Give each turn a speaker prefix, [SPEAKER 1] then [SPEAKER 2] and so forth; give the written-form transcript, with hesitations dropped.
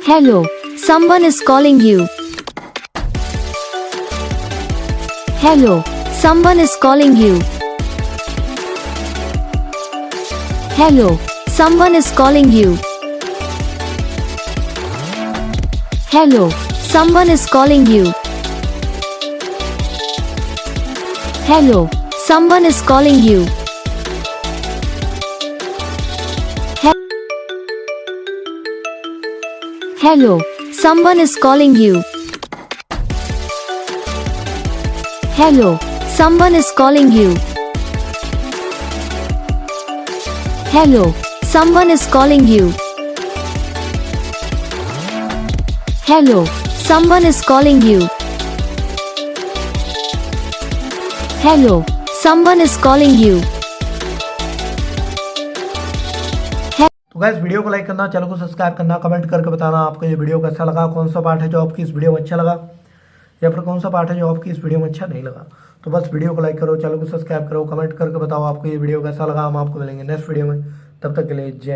[SPEAKER 1] Hello, someone is calling you. Hello, someone is calling you. Hello, someone is calling you. Hello, someone is calling you. Hello, someone is calling you. Hello, someone is calling you. Hello, someone is calling you. Hello, someone is calling you. Hello, someone is calling you. Hello, someone is calling you.
[SPEAKER 2] तो guys video को like करना, channel को subscribe करना, comment करके बताना आपको ये video कैसा लगा, कौन सा पार्ट है जो आपकी इस वीडियो में अच्छा लगा या फिर कौन सा पार्ट है जो आपकी इस वीडियो में अच्छा नहीं लगा। तो बस वीडियो को लाइक करो, चैनल को सब्सक्राइब करो, कमेंट करके बताओ आपको ये वीडियो कैसा लगा। हम आपको मिलेंगे नेक्स्ट वीडियो में, तब तक के लिए जय।